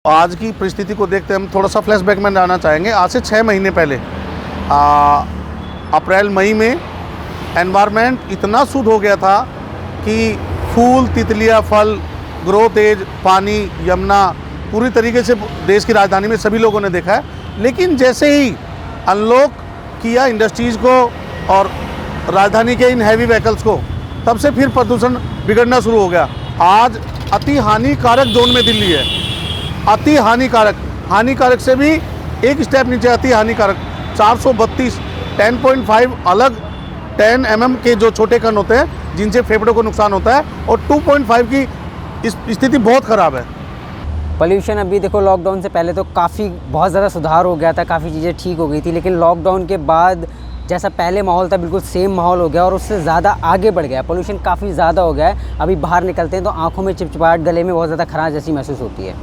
आज की परिस्थिति को देखते हम थोड़ा सा फ्लैशबैक में जाना चाहेंगे। आज से 6 महीने पहले अप्रैल मई में एनवायरनमेंट इतना शुद्ध हो गया था कि फूल, तितलियाँ, फल, ग्रोथ एज, पानी, यमुना पूरी तरीके से देश की राजधानी में सभी लोगों ने देखा है। लेकिन जैसे ही अनलॉक किया इंडस्ट्रीज़ को और राजधानी के इन हैवी व्हीकल्स को, तब से फिर प्रदूषण बिगड़ना शुरू हो गया। आज अति हानिकारक जोन में दिल्ली है। अति हानिकारक से भी एक स्टेप नीचे अति हानिकारक 432 10.5 अलग 10 mm के जो छोटे कण होते हैं जिनसे फेफड़ों को नुकसान होता है, और 2.5 की स्थिति बहुत ख़राब है। पोल्यूशन अभी देखो, लॉकडाउन से पहले तो बहुत ज़्यादा सुधार हो गया था, काफ़ी चीज़ें ठीक हो गई थी, लेकिन लॉकडाउन के बाद जैसा पहले माहौल था बिल्कुल सेम माहौल हो गया और उससे ज़्यादा आगे बढ़ गया। पोल्यूशन काफ़ी ज़्यादा हो गया है। अभी बाहर निकलते हैं तो आंखों में चिपचिपाहट, गले में बहुत ज़्यादा खराश जैसी महसूस होती है।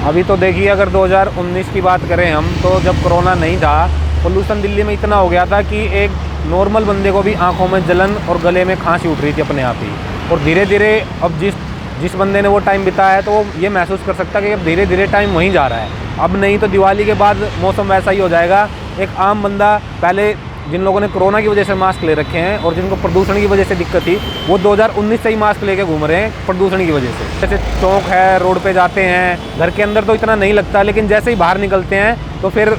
अभी तो देखिए, अगर 2019 की बात करें हम, तो जब कोरोना नहीं था, पोल्यूशन दिल्ली में इतना हो गया था कि एक नॉर्मल बंदे को भी आंखों में जलन और गले में खांसी उठ रही थी अपने आप ही। और धीरे धीरे अब जिस बंदे ने वो टाइम बिताया है तो वो ये महसूस कर सकता है कि अब धीरे धीरे टाइम वहीं जा रहा है। अब नहीं तो दिवाली के बाद मौसम वैसा ही हो जाएगा। एक आम बंदा, पहले जिन लोगों ने कोरोना की वजह से मास्क ले रखे हैं और जिनको प्रदूषण की वजह से दिक्कत थी, वो 2019 से ही मास्क लेके घूम रहे हैं प्रदूषण की वजह से। जैसे चौक है, रोड पे जाते हैं, घर के अंदर तो इतना नहीं लगता, लेकिन जैसे ही बाहर निकलते हैं तो फिर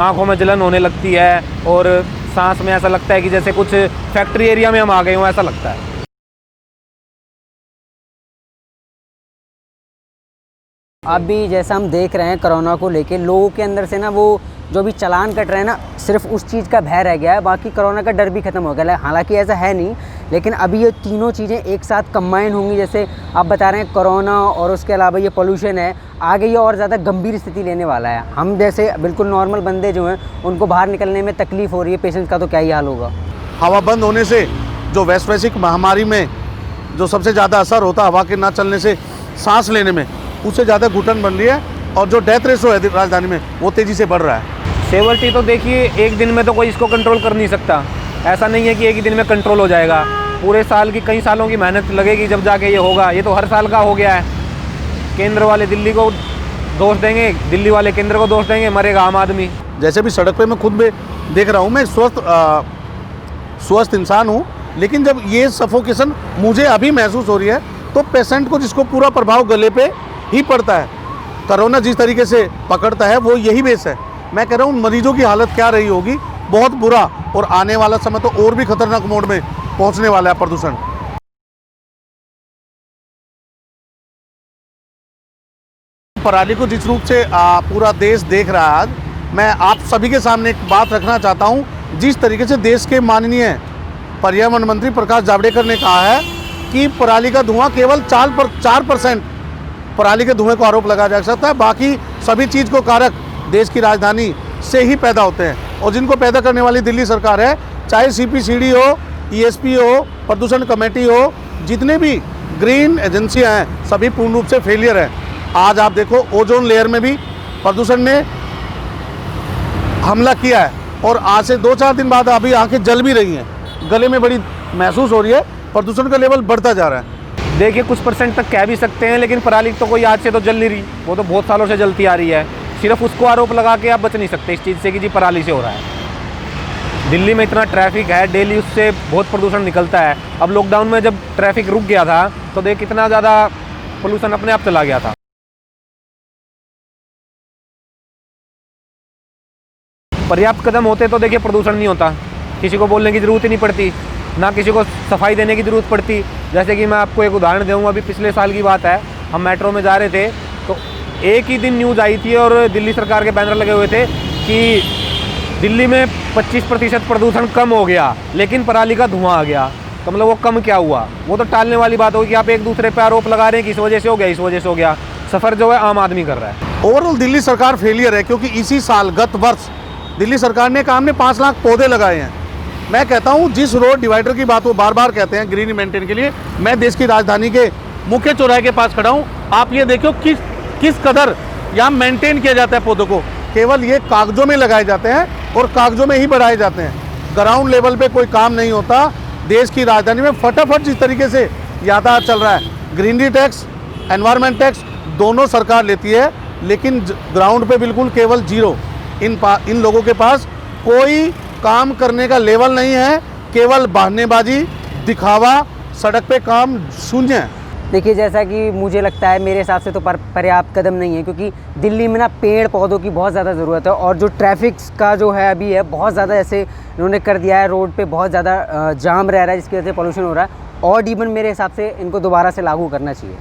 आंखों में जलन होने लगती है और सांस में ऐसा लगता है कि जैसे कुछ फैक्ट्री एरिया में हम आ गए हों, ऐसा लगता है। अभी जैसा हम देख रहे हैं कोरोना को लेके लोगों के अंदर से ना वो जो भी चालान कट रहे हैं ना, सिर्फ उस चीज़ का भय रह गया है, बाकी कोरोना का डर भी खत्म हो गया है। हालांकि ऐसा है नहीं, लेकिन अभी ये तीनों चीज़ें एक साथ कंबाइन होंगी। जैसे आप बता रहे हैं कोरोना और उसके अलावा ये पोल्यूशन है, आगे ये और ज़्यादा गंभीर स्थिति लेने वाला है। हम जैसे बिल्कुल नॉर्मल बंदे जो हैं उनको बाहर निकलने में तकलीफ़ हो रही है, पेशेंट्स का तो क्या ही हाल होगा। हवा बंद होने से जो वैश्विक महामारी में जो सबसे ज़्यादा असर होता है हवा के ना चलने से सांस लेने में, उससे ज़्यादा घुटन बन रही है और जो डेथ रेशो है राजधानी में वो तेज़ी से बढ़ रहा है। सेवल्टी तो देखिए, एक दिन में तो कोई इसको कंट्रोल कर नहीं सकता। ऐसा नहीं है कि एक ही दिन में कंट्रोल हो जाएगा। पूरे साल की, कई सालों की मेहनत लगेगी जब जाके ये होगा। ये तो हर साल का हो गया है। केंद्र वाले दिल्ली को दोष देंगे, दिल्ली वाले केंद्र को दोष देंगे, मरेगा आम आदमी। जैसे भी सड़क पे मैं खुद में देख रहा हूँ, मैं स्वस्थ इंसान हूँ, लेकिन जब ये सफोकेशन मुझे अभी महसूस हो रही है तो पेशेंट को, जिसको पूरा प्रभाव गले पे ही पड़ता है, कोरोना जिस तरीके से पकड़ता है वो यही बेस है। मैं कह रहा हूँ मरीजों की हालत क्या रही होगी, बहुत बुरा, और आने वाला समय तो और भी खतरनाक मोड में पहुंचने वाला है प्रदूषण। पराली को जिस रूप से पूरा देश देख रहा है आज, मैं आप सभी के सामने एक बात रखना चाहता हूँ। जिस तरीके से देश के माननीय पर्यावरण मंत्री प्रकाश जावड़ेकर ने कहा है कि पराली का धुआं केवल 4% पराली के धुएं को आरोप लगाया जा सकता है, बाकी सभी चीज़ को कारक देश की राजधानी से ही पैदा होते हैं। और जिनको पैदा करने वाली दिल्ली सरकार है, चाहे CPCD हो, ESP हो, प्रदूषण कमेटी हो, जितने भी ग्रीन एजेंसियां हैं, सभी पूर्ण रूप से फेलियर है। आज आप देखो, ओजोन लेयर में भी प्रदूषण ने हमला किया है और आज से 2-4 दिन बाद अभी आंखें जल भी रही हैं, गले में बड़ी महसूस हो रही है, प्रदूषण का लेवल बढ़ता जा रहा है। देखिए, कुछ % तक कह भी सकते हैं, लेकिन पराली तो कोई आज से तो जल नहीं रही, वो तो बहुत सालों से जलती आ रही है। सिर्फ उसको आरोप लगा के आप बच नहीं सकते इस चीज़ से कि जी पराली से हो रहा है। दिल्ली में इतना ट्रैफिक है, डेली उससे बहुत प्रदूषण निकलता है। अब लॉकडाउन में जब ट्रैफिक रुक गया था तो देख कितना ज़्यादा पोल्यूशन अपने आप चला गया था। पर्याप्त कदम होते तो देखिए प्रदूषण नहीं होता, किसी को बोलने की ज़रूरत ही नहीं पड़ती, ना किसी को सफाई देने की ज़रूरत पड़ती। जैसे कि मैं आपको एक उदाहरण दूँगा, अभी पिछले साल की बात है, हम मेट्रो में जा रहे थे तो एक ही दिन न्यूज़ आई थी और दिल्ली सरकार के बैनर लगे हुए थे कि दिल्ली में 25% प्रदूषण कम हो गया, लेकिन पराली का धुआं आ गया। तो मतलब वो कम क्या हुआ? वो तो टालने वाली बात होगी कि आप एक दूसरे पे आरोप लगा रहे हैं कि इस वजह से हो गया, इस वजह से हो गया। सफ़र जो है आम आदमी कर रहा है। ओवरऑल दिल्ली सरकार फेलियर है, क्योंकि इसी साल गत वर्ष दिल्ली सरकार ने काम में 5 लाख पौधे लगाए हैं। मैं कहता हूँ, जिस रोड डिवाइडर की बात वो बार बार कहते हैं ग्रीन मेंटेन के लिए, मैं देश की राजधानी के मुख्य चौराहे के पास खड़ा हूँ। आप ये देखो किस कदर यहाँ मेंटेन किया जाता है पौधों को। केवल ये कागजों में लगाए जाते हैं और कागजों में ही बढ़ाए जाते हैं, ग्राउंड लेवल पे कोई काम नहीं होता। देश की राजधानी में फटाफट जिस तरीके से यातायात चल रहा है, ग्रीनरी टैक्स, एनवायरनमेंट टैक्स दोनों सरकार लेती है, लेकिन ग्राउंड पे बिल्कुल केवल जीरो। इन लोगों के पास कोई काम करने का लेवल नहीं है, केवल बहानेबाजी, दिखावा, सड़क पे काम शून्य। देखिए, जैसा कि मुझे लगता है, मेरे हिसाब से तो पर्याप्त कदम नहीं है, क्योंकि दिल्ली में ना पेड़ पौधों की बहुत ज़्यादा ज़रूरत है। और जो ट्रैफिक का जो है अभी है बहुत ज़्यादा ऐसे इन्होंने कर दिया है, रोड पे बहुत ज़्यादा जाम रह रहा है, जिसकी वजह से पोल्यूशन हो रहा है। और इवन मेरे हिसाब से इनको दोबारा से लागू करना चाहिए।